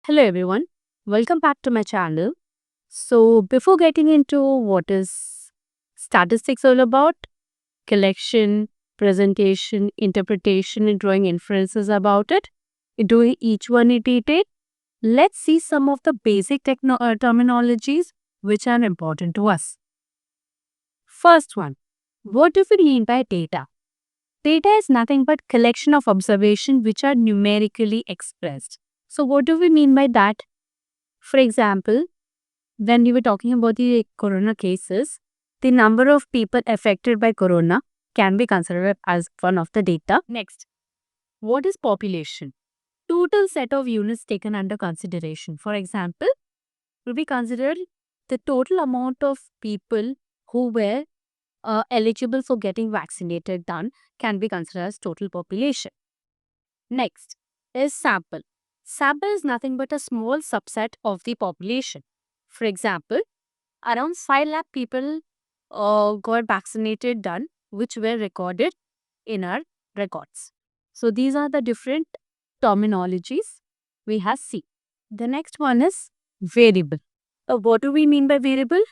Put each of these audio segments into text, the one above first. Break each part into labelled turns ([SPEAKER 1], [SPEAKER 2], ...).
[SPEAKER 1] Hello everyone, welcome back to my channel. So before getting into what is statistics all about, collection, presentation, interpretation and drawing inferences about it, doing each one in detail, let's see some of the basic terminologies which are important to us. First one, what do we mean by data? Data is nothing but collection of observation which are numerically expressed. So what do we mean by that? For example, when we were talking about the corona cases, the number of people affected by corona can be considered as one of the data. Next, what is population? Total set of units taken under consideration. For example, will be considered the total amount of people who were eligible for getting vaccinated done can be considered as total population. Next is sample. Sample is nothing but a small subset of the population. For example, around 5 lakh people got vaccinated done, which were recorded in our records. So these are the different terminologies we have seen. The next one is variable. What do we mean by variable?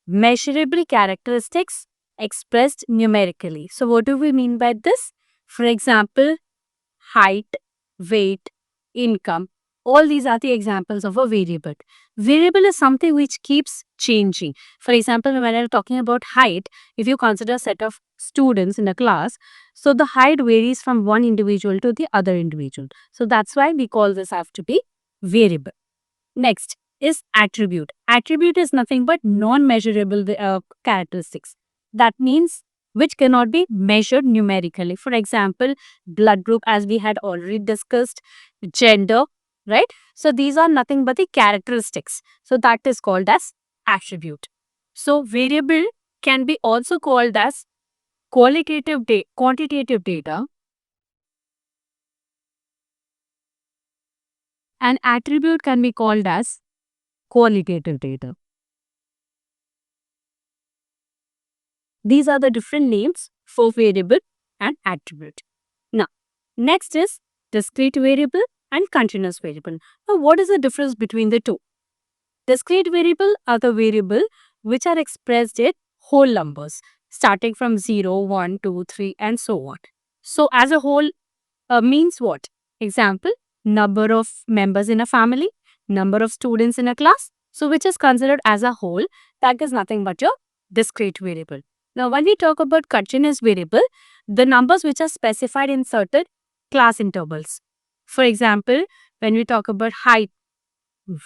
[SPEAKER 1] Measurable characteristics expressed numerically. So what do we mean by this? For example, height, weight, income. All these are the examples of a variable. Variable is something which keeps changing. For example, when I'm talking about height, if you consider a set of students in a class, so the height varies from one individual to the other individual. So that's why we call this have to be variable. Next is attribute. Attribute is nothing but non-measurable characteristics. That means which cannot be measured numerically. For example, blood group, as we had already discussed, gender, right? So these are nothing but the characteristics. So that is called as attribute. So variable can be also called as quantitative data, and attribute can be called as qualitative data. These are the different names for variable and attribute. Now, next is discrete variable and continuous variable. Now, what is the difference between the two? Discrete variable are the variable which are expressed in whole numbers, starting from 0, 1, 2, 3 and so on. So, as a whole means what? Example, number of members in a family, number of students in a class. So, which is considered as a whole, that is nothing but your discrete variable. Now, when we talk about continuous variable, the numbers which are specified in certain class intervals. For example, when we talk about height,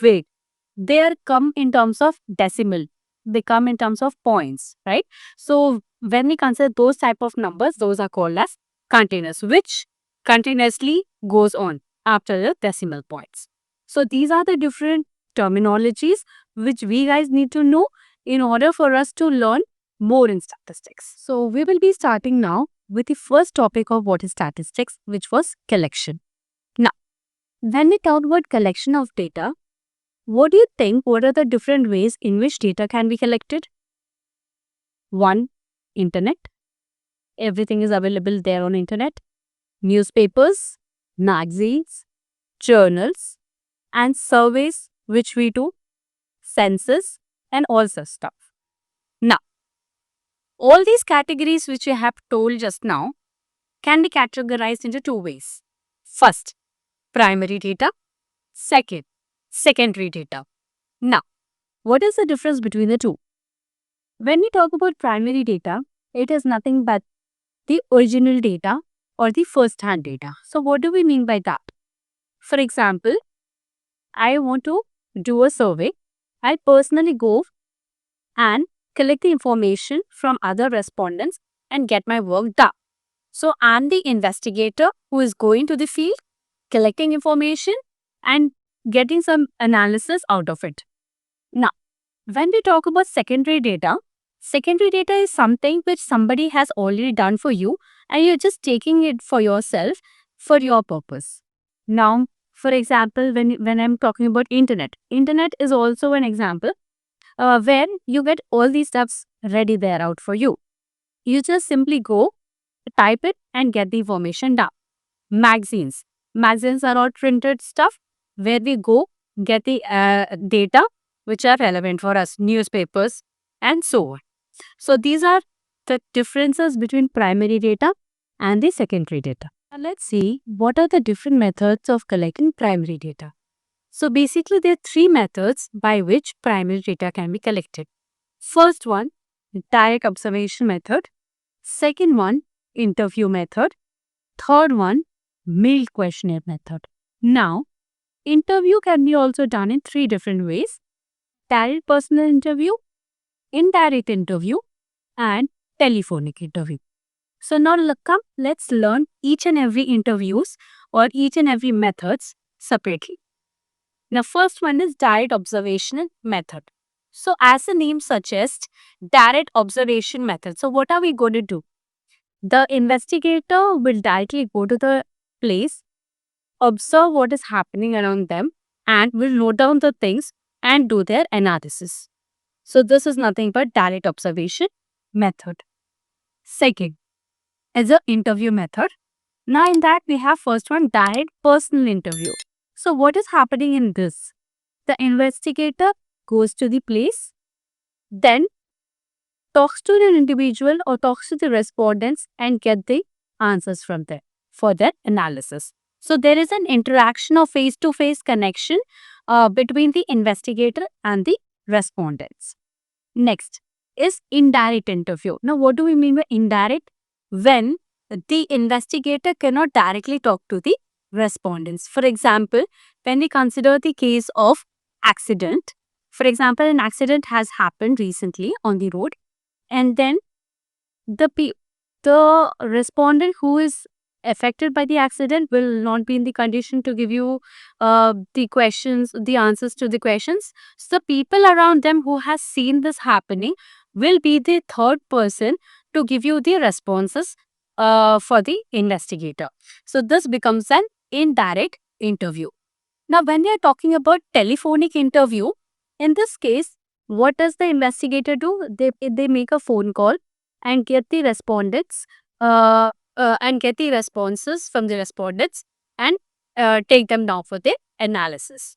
[SPEAKER 1] weight, they are come in terms of decimal. They come in terms of points, right? So, when we consider those type of numbers, those are called as continuous, which continuously goes on after the decimal points. So, these are the different terminologies which we guys need to know in order for us to learn more in statistics. So, we will be starting now with the first topic of what is statistics, which was collection. Now, when we talk about collection of data, what do you think? What are the different ways in which data can be collected? One, internet. Everything is available there on internet. Newspapers, magazines, journals, and surveys which we do, census, and all such stuff. Now, all these categories which I have told just now can be categorized into two ways. First, primary data. Second, secondary data. Now, what is the difference between the two? When we talk about primary data, it is nothing but the original data or the first-hand data. So, what do we mean by that? For example, I want to do a survey. I personally go and collect the information from other respondents and get my work done. So, I'm the investigator who is going to the field, collecting information and getting some analysis out of it. Now, when we talk about secondary data is something which somebody has already done for you and you're just taking it for yourself for your purpose. Now, for example, when I'm talking about internet is also an example where you get all these stuffs ready there out for you. You just simply go, type it and get the information down. Magazines are all printed stuff where we go get the data which are relevant for us, newspapers and so on. So these are the differences between primary data and the secondary data. Now let's see what are the different methods of collecting primary data. So basically there are three methods by which primary data can be collected. First one, direct observation method. Second one, interview method. Third one, mail questionnaire method. Now, interview can be also done in three different ways: direct personal interview, indirect interview, and telephonic interview. So now let's learn each and every interviews or each and every methods separately. Now, first one is direct observation method. So as the name suggests, direct observation method. So what are we going to do? The investigator will directly go to the place, observe what is happening around them, and will note down the things and do their analysis. So this is nothing but direct observation method. Second is the interview method. Now in that we have first one, direct personal interview. So what is happening in this? The investigator goes to the place, then talks to the individual or talks to the respondents and get the answers from there for their analysis. So there is an interaction or face-to-face connection between the investigator and the respondents. Next is indirect interview. Now what do we mean by indirect? When the investigator cannot directly talk to the respondents. For example, when we consider the case of accident, for example, an accident has happened recently on the road, and then the respondent who is affected by the accident will not be in the condition to give you the answers to the questions. So the people around them who has seen this happening will be the third person to give you the responses for the investigator. So this becomes an indirect interview. Now, when we are talking about telephonic interview, in this case, what does the investigator do? They make a phone call and get the respondents and get the responses from the respondents and take them down for the analysis.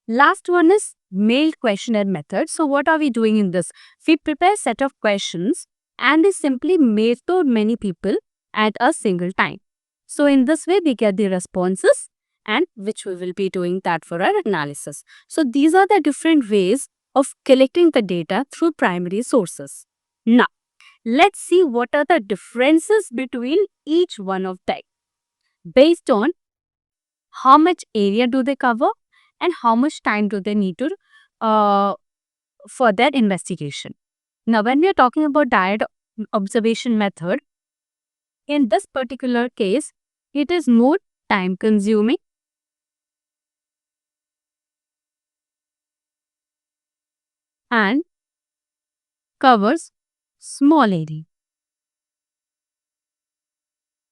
[SPEAKER 1] Last one is mail questionnaire method. So what are we doing in this? We prepare a set of questions and they simply mail to many people at a single time. So in this way, we get the responses and which we will be doing that for our analysis. So these are the different ways of collecting the data through primary sources. Now, let's see what are the differences between each one of them based on how much area do they cover and how much time do they need to for their investigation. Now, when we are talking about direct observation method, in this particular case, it is more time consuming and covers small area.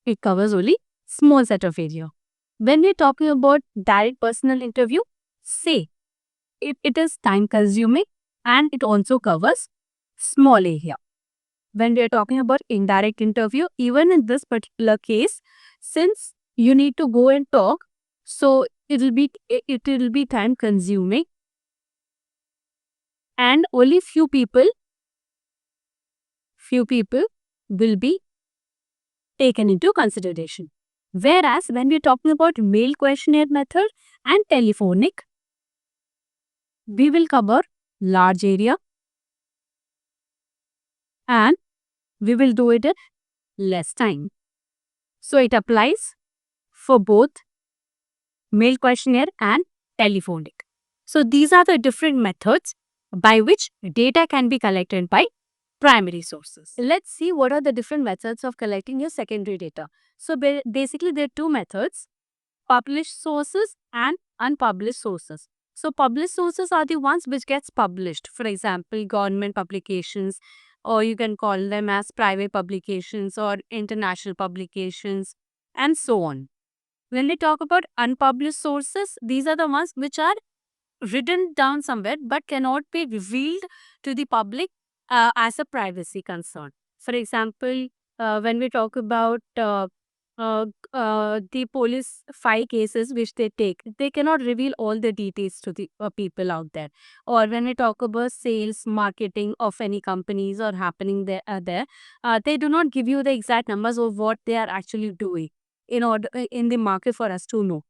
[SPEAKER 1] It covers only small set of area. When we're talking about direct personal interview, say it is time consuming and it also covers small area. When we are talking about indirect interview, even in this particular case, since you need to go and talk, so it will be time consuming and only few people will be taken into consideration. Whereas when we are talking about mail questionnaire method and telephonic, we will cover large area and we will do it in less time. So it applies for both mail questionnaire and telephonic. So these are the different methods by which data can be collected by primary sources. Let's see what are the different methods of collecting your secondary data. So basically there are two methods: published sources and unpublished sources. So published sources are the ones which gets published. For example, government publications, or you can call them as private publications or international publications and so on. When we talk about unpublished sources, these are the ones which are written down somewhere but cannot be revealed to the public as a privacy concern. For example, when we talk about the police file cases which they take, they cannot reveal all the details to the people out there. Or when we talk about sales, marketing of any companies or happening there, they do not give you the exact numbers of what they are actually doing in order in the market for us to know.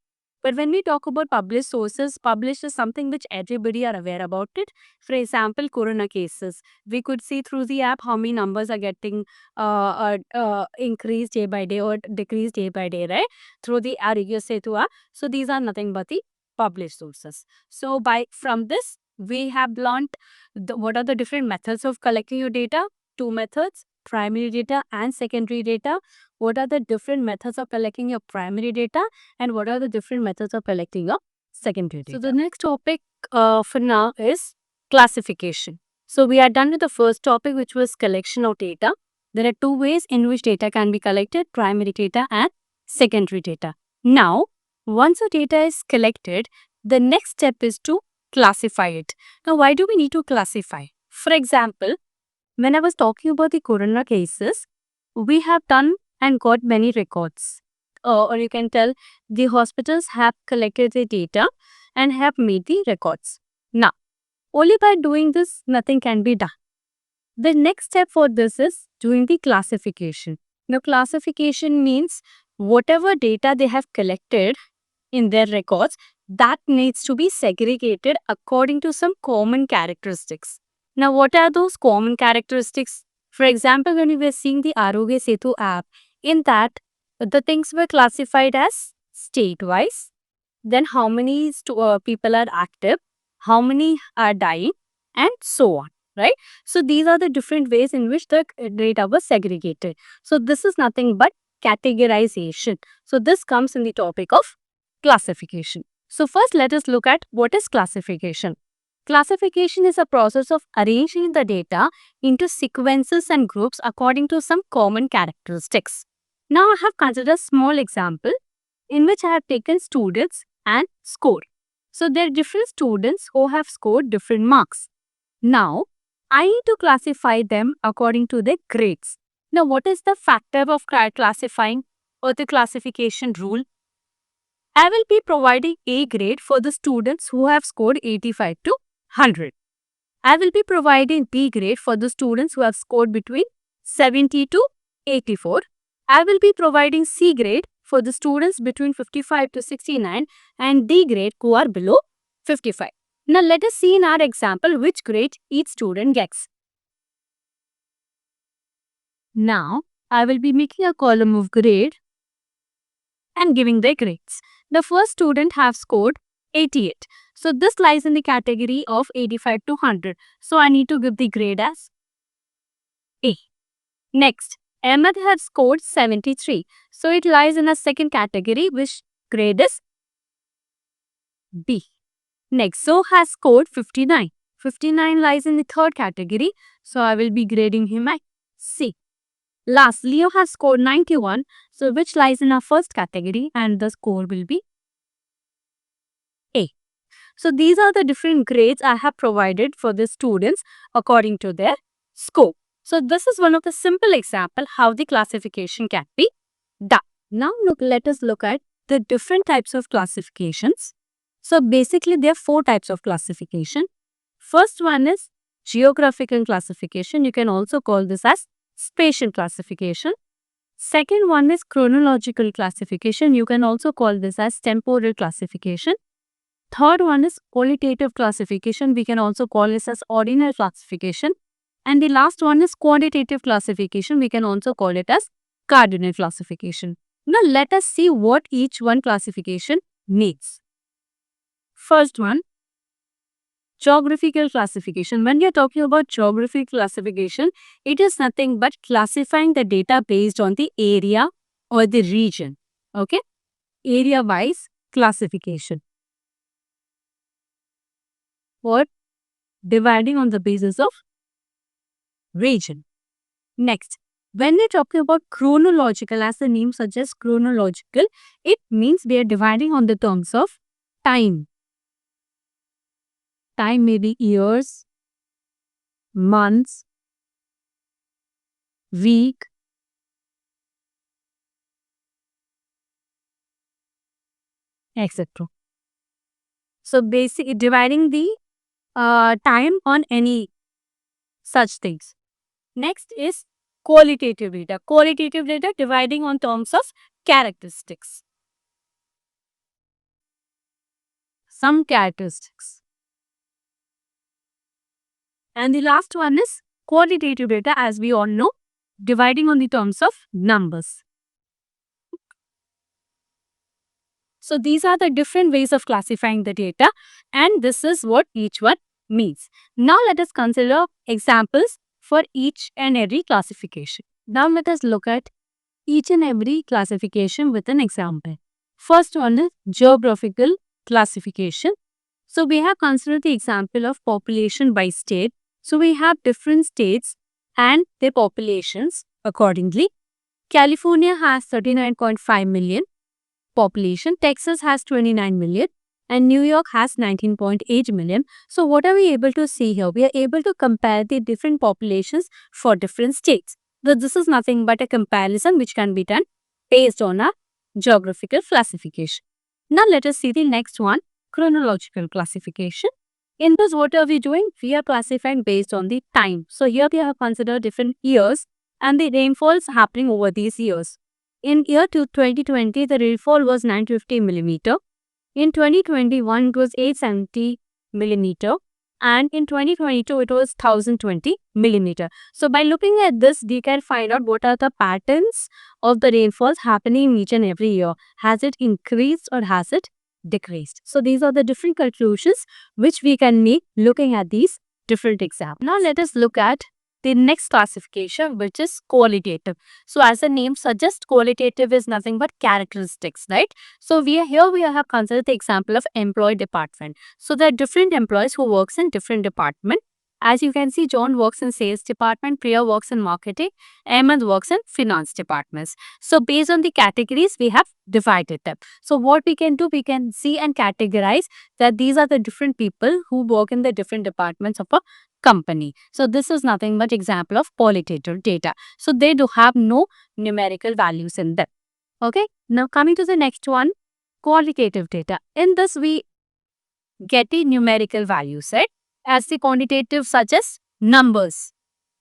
[SPEAKER 1] But when we talk about published sources, published is something which everybody are aware about it. For example, corona cases. We could see through the app how many numbers are getting increased day by day or decreased day by day, right? Through the Arigya Setu app. So these are nothing but the published sources. So from this, we have learned what are the different methods of collecting your data. Two methods, primary data and secondary data. What are the different methods of collecting your primary data and what are the different methods of collecting your secondary data. So the next topic for now is classification. So we are done with the first topic, which was collection of data. There are two ways in which data can be collected, primary data and secondary data. Now, once the data is collected, the next step is to classify it. Now, why do we need to classify? For example, when I was talking about the corona cases, we have done and got many records. Or you can tell the hospitals have collected the data and have made the records. Now, only by doing this, nothing can be done. The next step for this is doing the classification. Now, classification means whatever data they have collected in their records, that needs to be segregated according to some common characteristics. Now, what are those common characteristics? For example, when we were seeing the Arogya Setu app, in that the things were classified as state-wise, then how many people are active, how many are dying, and so on, right? So these are the different ways in which the data was segregated. So this is nothing but categorization. So this comes in the topic of classification. So first let us look at what is classification. Classification is a process of arranging the data into sequences and groups according to some common characteristics. Now I have considered a small example in which I have taken students and score. So there are different students who have scored different marks. Now I need to classify them according to their grades. Now what is the factor of classifying or the classification rule? I will be providing A grade for the students who have scored 85 to 100. I will be providing B grade for the students who have scored between 70 to 84. I will be providing C grade for the students between 55 to 69 and D grade who are below 55. Now let us see in our example which grade each student gets. Now I will be making a column of grade and giving their grades. The first student have scored 88. So this lies in the category of 85 to 100. So I need to give the grade as A. Next, Ahmed has scored 73. So it lies in a second category, which grade is B. Next, Zoe has scored 59. 59 lies in the third category. So I will be grading him at C. Last, Leo has scored 91, so which lies in our first category and the score will be A. So these are the different grades I have provided for the students according to their score. So this is one of the simple example how the classification can be done. Now let us look at the different types of classifications. So basically there are four types of classification. First one is geographical classification. You can also call this as spatial classification. Second one is chronological classification. You can also call this as temporal classification. Third one is qualitative classification. We can also call this as ordinal classification. And the last one is quantitative classification. We can also call it as cardinal classification. Now let us see what each one classification needs. First one, geographical classification. When we are talking about geographical classification, it is nothing but classifying the data based on the area or the region. Okay? Area-wise classification. Or dividing on the basis of region. Next, when we are talking about chronological, as the name suggests, chronological, it means we are dividing on the terms of time. Time may be years, months, week, etc. So basically dividing the time on any such things. Next is qualitative data. Qualitative data dividing on terms of characteristics. Some characteristics. And the last one is quantitative data, as we all know, dividing on the terms of numbers. So these are the different ways of classifying the data, and this is what each one means. Now let us consider examples for each and every classification. Now let us look at each and every classification with an example. First one is geographical classification. So we have considered the example of population by state. So we have different states and their populations accordingly. California has 39.5 million population, Texas has 29 million, and New York has 19.8 million. So what are we able to see here? We are able to compare the different populations for different states. So this is nothing but a comparison which can be done based on a geographical classification. Now let us see the next one, chronological classification. In this, what are we doing? We are classifying based on the time. So here we have considered different years and the rainfalls happening over these years. In year 2020, the rainfall was 950 millimeter. In 2021, it was 870 millimeter. And in 2022, it was 1020 millimeter. So by looking at this, we can find out what are the patterns of the rainfalls happening each and every year. Has it increased or has it decreased? So these are the different conclusions which we can make looking at these different examples. Now let us look at the next classification, which is qualitative. So as the name suggests, qualitative is nothing but characteristics, right? So we have considered the example of employee department. So there are different employees who works in different department. As you can see, John works in sales department, Priya works in marketing, Ahmed works in finance departments. So based on the categories, we have divided them. So what we can do, we can see and categorize that these are the different people who work in the different departments of a company. So this is nothing but example of qualitative data. So they do have no numerical values in them. Okay. Now coming to the next one, qualitative data. In this we get the numerical values, right? As the quantitative such as numbers.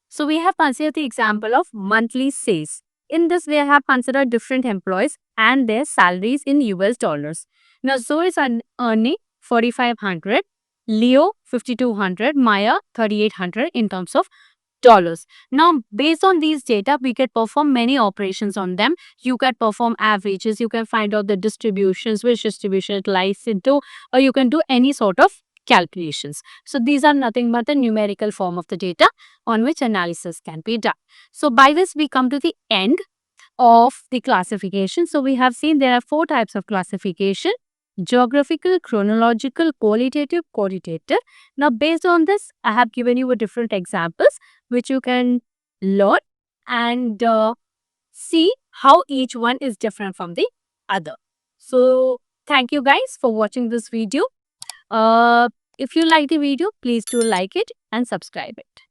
[SPEAKER 1] So we have considered the example of monthly sales. In this we have considered different employees and their salaries in US dollars. Now Zoe is earning 4,500, Leo 5,200, Maya 3,800 in terms of dollars. Now, based on these data, we can perform many operations on them. You can perform averages, you can find out the distributions, which distribution it lies into, or you can do any sort of calculations. So, these are nothing but the numerical form of the data on which analysis can be done. So, by this, we come to the end of the classification. So, we have seen there are 4 types of classification: geographical, chronological, qualitative, quantitative. Now, based on this, I have given you a different examples which you can learn and see how each one is different from the other. So, thank you guys for watching this video. If you like the video, please do like it and subscribe it.